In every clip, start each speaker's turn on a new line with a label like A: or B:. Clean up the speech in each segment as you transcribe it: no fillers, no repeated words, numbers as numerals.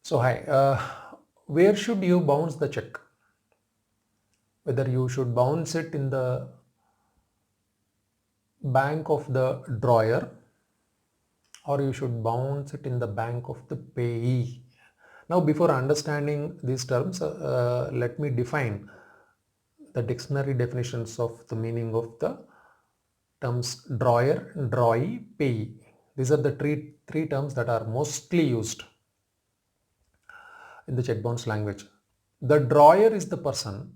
A: So hi, where should you bounce the check? Whether you should bounce it in the bank of the drawer or you should bounce it in the bank of the payee. Now before understanding these terms, let me define the dictionary definitions of the meaning of the terms drawer, drawee, payee. These are the three terms that are mostly used in the check bounce language. The drawer is the person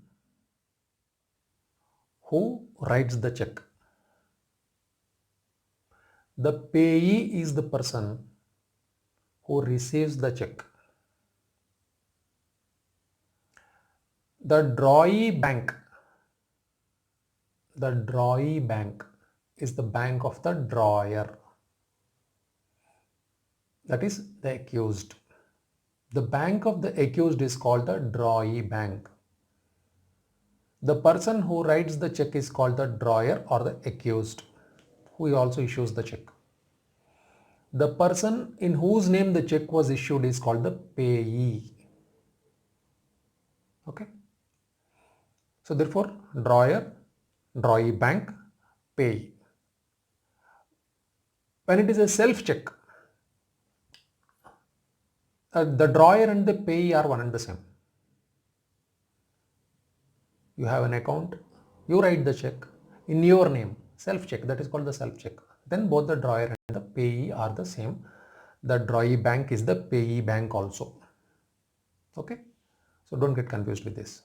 A: who writes the check. The payee is the person who receives the check. The drawee bank is the bank of the drawer, that is the accused. The bank of the accused is called the drawee bank. The person who writes the check is called the drawer or the accused, who also issues the check. The person in whose name the check was issued is called the payee. Okay. So therefore, drawer, drawee bank, payee. When it is a self check, the drawer and the payee are one and the same. You have an account, you write the check in your name, self check, that is called the self check. Then both the drawer and the payee are the same. The drawee bank is the payee bank also. Okay, so don't get confused with this.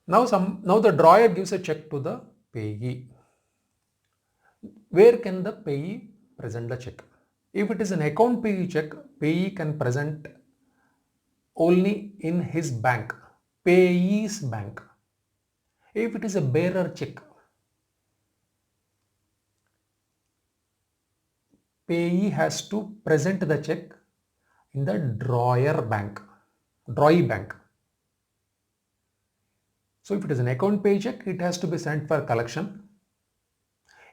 A: Now the drawer gives a check to the payee. Where can the payee present the check? If it is an account payee check, payee can present only in his bank, payee's bank. If it is a bearer check, payee has to present the check in the drawee bank. So if it is an account pay check, it has to be sent for collection.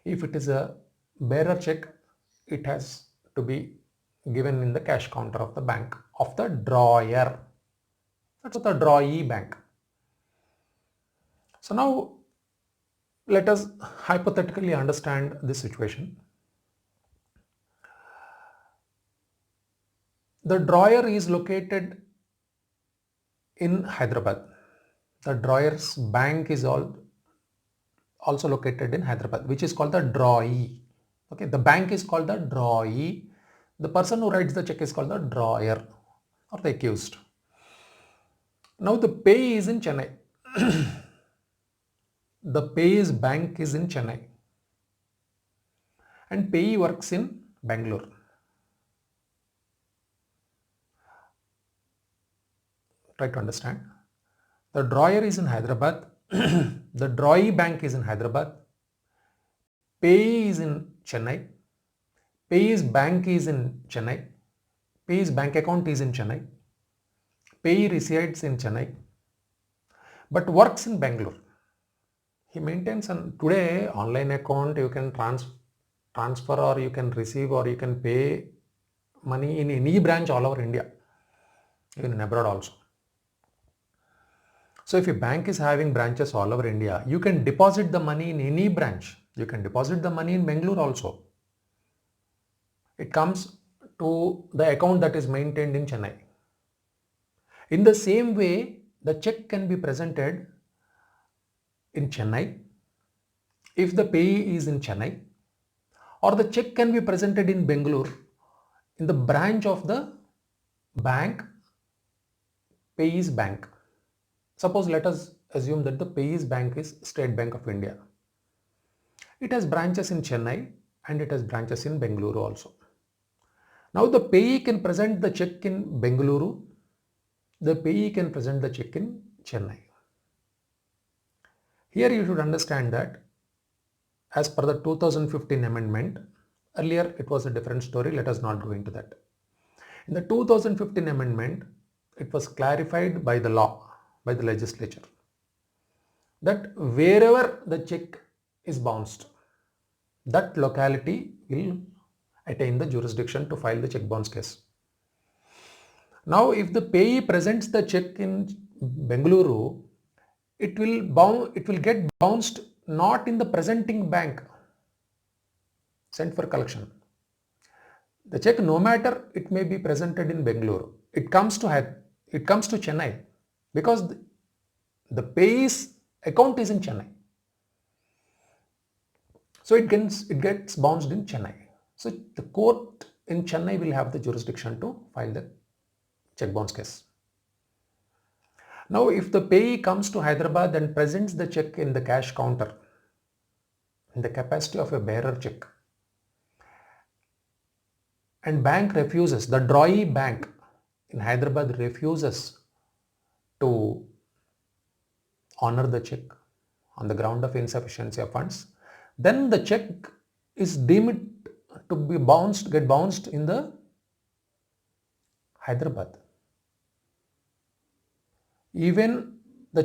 A: If it is a bearer check, it has to be given in the cash counter of the bank of the drawer. That's the drawee bank. So now let us hypothetically understand this situation. The drawer is located in Hyderabad. The drawer's bank is also located in Hyderabad, which is called the drawee. Okay, the bank is called the drawee. The person who writes the check is called the drawer or the accused. Now the payee is in Chennai. The payee's bank is in Chennai and payee works in Bangalore. Try to understand. The drawer is in Hyderabad. The drawee bank is in Hyderabad. Payee is in Chennai. Payee's bank is in Chennai. Payee's bank account is in Chennai. Payee resides in Chennai but works in Bangalore. He maintains an today online account. You can transfer or you can receive or you can pay money in any branch all over India, even in abroad also. So if a bank is having branches all over India, you can deposit the money in any branch. You can deposit the money in Bangalore also. It comes to the account that is maintained in Chennai. In the same way, the check can be presented in Chennai if the payee is in Chennai, or the check can be presented in Bangalore in the branch of the bank, payee's bank. Suppose let us assume that the payee's bank is State Bank of India. It has branches in Chennai and it has branches in Bengaluru also. Now the payee can present the check in Bengaluru. The payee can present the check in Chennai. Here you should understand that as per the 2015 amendment, earlier it was a different story. Let us not go into that. In the 2015 amendment, it was clarified by the law, by the legislature, that wherever the check is bounced, that locality will attain the jurisdiction to file the check bounce case. Now, if the payee presents the check in Bengaluru, it will get bounced not in the presenting bank, sent for collection. The check, no matter it may be presented in Bengaluru, it comes to Chennai because the payee's account is in Chennai. So it gets bounced in Chennai. So the court in Chennai will have the jurisdiction to file the check bounce case. Now, if the payee comes to Hyderabad and presents the check in the cash counter in the capacity of a bearer check, and bank refuses, the drawee bank in Hyderabad refuses to honor the check on the ground of insufficiency of funds, then the check is deemed to get bounced in the Hyderabad. Even when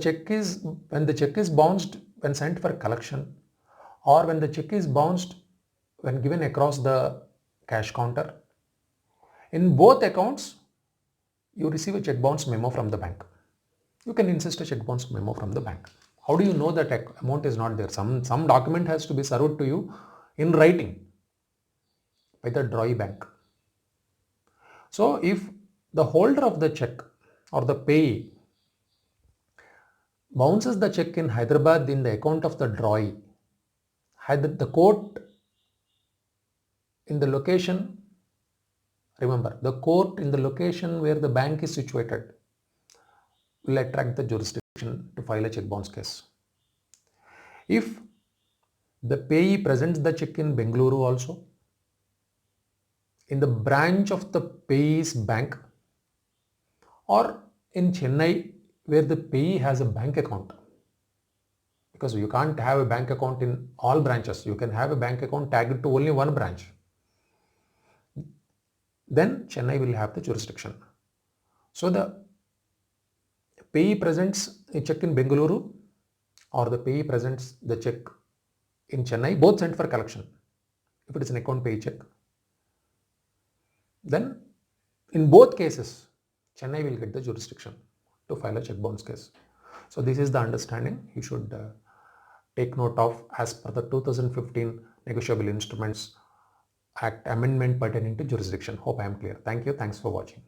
A: the check is bounced when sent for collection, or when the check is bounced when given across the cash counter, in both accounts, you receive a check bounce memo from the bank. You can insist a check bounce memo from the bank. How do you know that amount is not there? Some document has to be served to you in writing by the drawee bank. So if the holder of the check or the payee bounces the check in Hyderabad in the account of the drawee, the court in the location, remember, the court in the location where the bank is situated will attract the jurisdiction to file a check bounce case. If the payee presents the check in Bengaluru also, in the branch of the payee's bank, or in Chennai where the payee has a bank account, because you can't have a bank account in all branches, you can have a bank account tagged to only one branch, then Chennai will have the jurisdiction. So the payee presents a check in Bengaluru or the payee presents the check in Chennai, both sent for collection. If it is an account pay check, then in both cases, Chennai will get the jurisdiction to file a check bounce case. So this is the understanding you should take note of as per the 2015 Negotiable Instruments Act amendment pertaining to jurisdiction. Hope I am clear. Thank you. Thanks for watching.